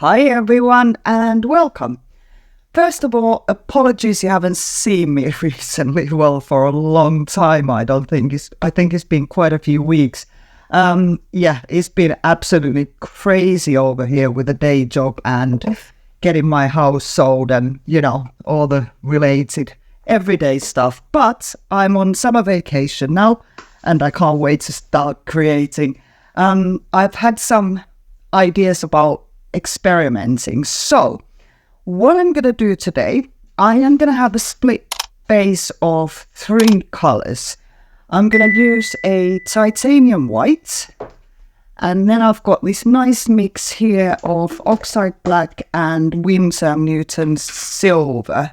Hi everyone and welcome. First of all, apologies you haven't seen me recently. Well, for a long time, I think it's been quite a few weeks. It's been absolutely crazy over here with the day job and getting my house sold and, all the related everyday stuff. But I'm on summer vacation now and I can't wait to start creating. I've had some ideas about experimenting. So what I'm going to do today, I am going to have a split base of 3 colors. I'm going to use a titanium white, and then I've got this nice mix here of oxide black and Winsor Newton silver.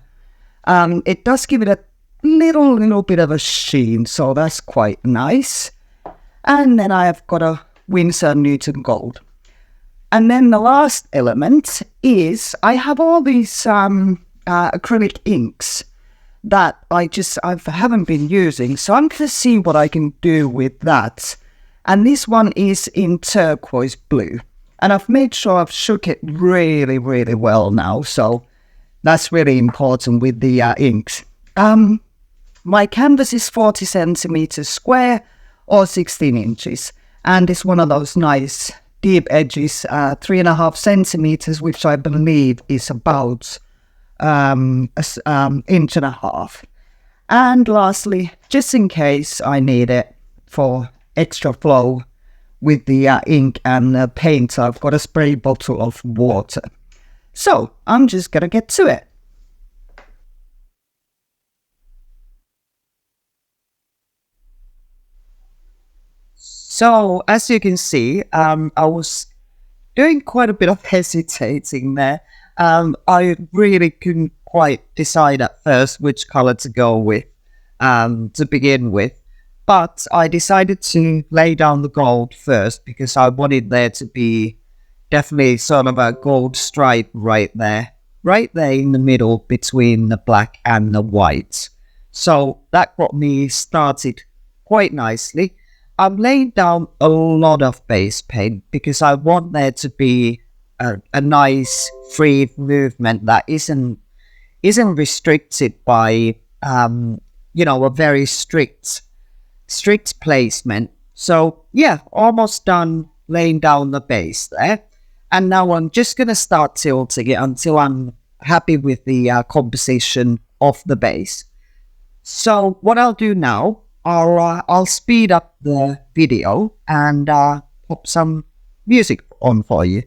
It does give it a little bit of a sheen, so that's quite nice. And then I have got a Winsor Newton gold. And then the last element is I have all these acrylic inks that I haven't been using. So I'm going to see what I can do with that. And this one is in turquoise blue. And I've made sure I've shook it really well now. So that's really important with the inks. My canvas is 40 centimeters square or 16 inches. And it's one of those nice deep edges, 3.5 centimeters, which I believe is about an inch and a half. And lastly, just in case I need it for extra flow with the ink and the paint, I've got a spray bottle of water. So I'm just gonna get to it. So, as you can see, I was doing quite a bit of hesitating there. I really couldn't quite decide at first which color to go with to begin with. But I decided to lay down the gold first because I wanted there to be definitely sort of a gold stripe right there in the middle between the black and the white. So that got me started quite nicely. I'm laying down a lot of base paint because I want there to be a nice free movement that isn't restricted by a very strict placement. So yeah, almost done laying down the base there, and now I'm just gonna start tilting it until I'm happy with the composition of the base. So what I'll do now, I'll speed up the video and pop some music on for you.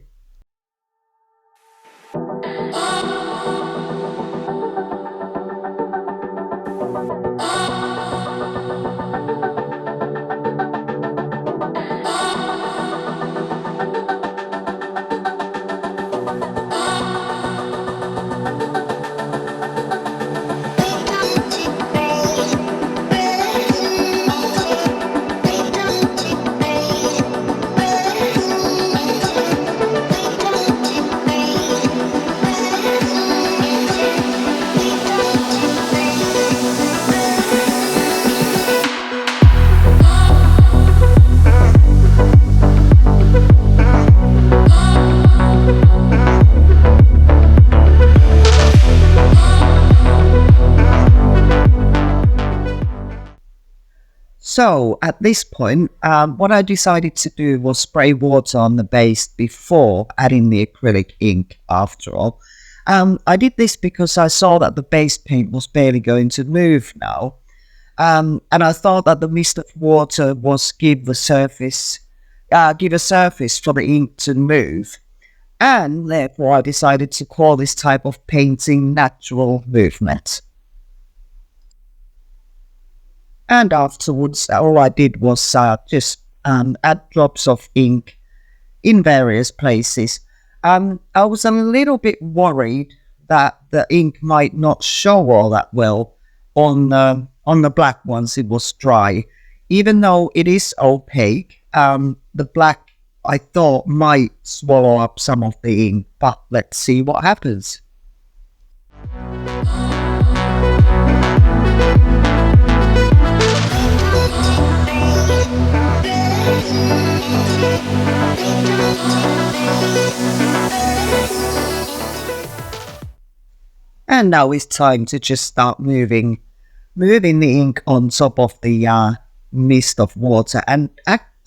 So at this point, what I decided to do was spray water on the base before adding the acrylic ink after all. I did this because I saw that the base paint was barely going to move now. And I thought that the mist of water was give a surface for the ink to move. And therefore I decided to call this type of painting natural movement. And afterwards, all I did was just add drops of ink in various places. I was a little bit worried that the ink might not show all that well on the black once it was dry. Even though it is opaque, the black, I thought, might swallow up some of the ink. But let's see what happens. And now it's time to just start moving the ink on top of the mist of water, and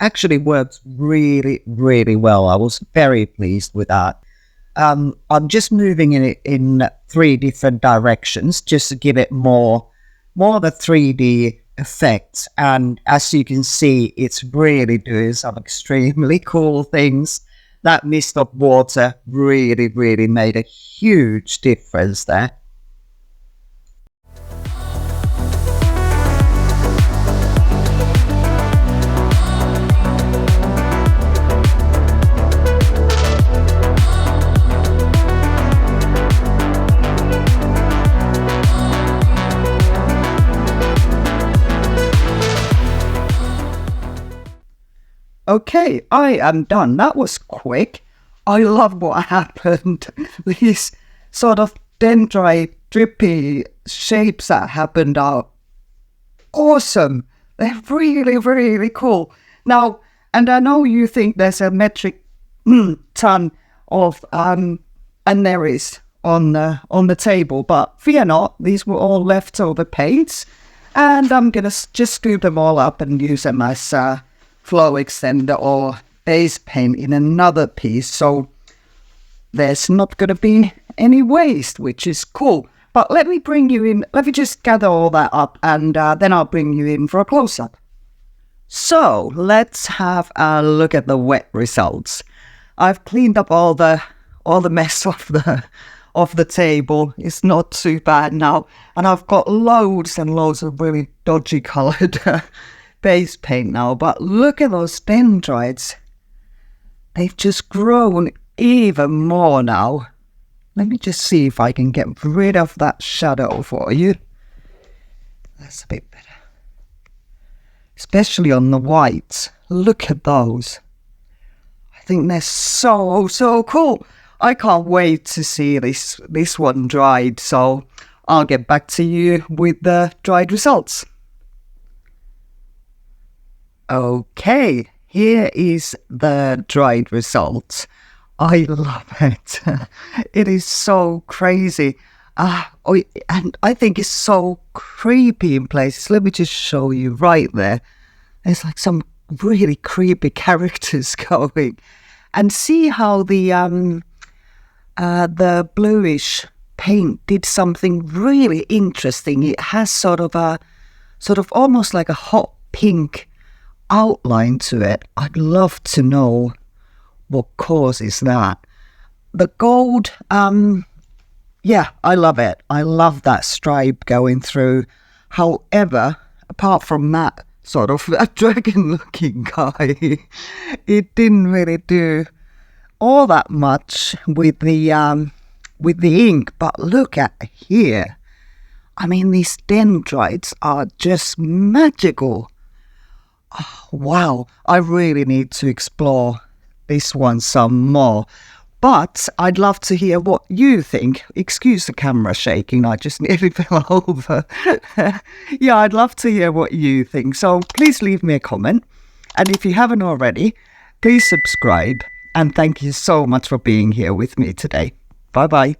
actually worked really, really well. I was very pleased with that. I'm just moving it in 3 different directions just to give it more the 3D effect. And as you can see, it's really doing some extremely cool things. That mist of water really, really made a huge difference there. Okay, I am done. That was quick. I love what happened. These sort of dendrite, drippy shapes that happened are awesome. They're really, really cool. Now, and I know you think there's a metric ton of, and there is on the table, but fear not, these were all leftover paints, and I'm gonna just scoop them all up and use them as flow extender or base paint in another piece, so there's not going to be any waste, which is cool. But let me bring you in, let me just gather all that up, and then I'll bring you in for a close-up. So let's have a look at the wet results. I've cleaned up all the mess off the table. It's not too bad now, and I've got loads and loads of really dodgy coloured base paint now, but look at those dendrites. They've just grown even more now. Let me just see if I can get rid of that shadow for you. That's a bit better. Especially on the whites. Look at those. I think they're so cool. I can't wait to see this one dried, so I'll get back to you with the dried results. Okay, here is the dried result. I love it. It is so crazy. And I think it's so creepy in places. Let me just show you right there. There's like some really creepy characters going. And see how the bluish paint did something really interesting. It has sort of almost like a hot pink outline to it. I'd love to know what causes that. The gold, yeah, I love it. I love that stripe going through. However, apart from that sort of a dragon looking guy, it didn't really do all that much with the ink. But look at here. I mean, these dendrites are just magical. Oh, wow, I really need to explore this one some more. But I'd love to hear what you think. Excuse the camera shaking, I just nearly fell over. Yeah, I'd love to hear what you think. So please leave me a comment. And if you haven't already, please subscribe. And thank you so much for being here with me today. Bye-bye.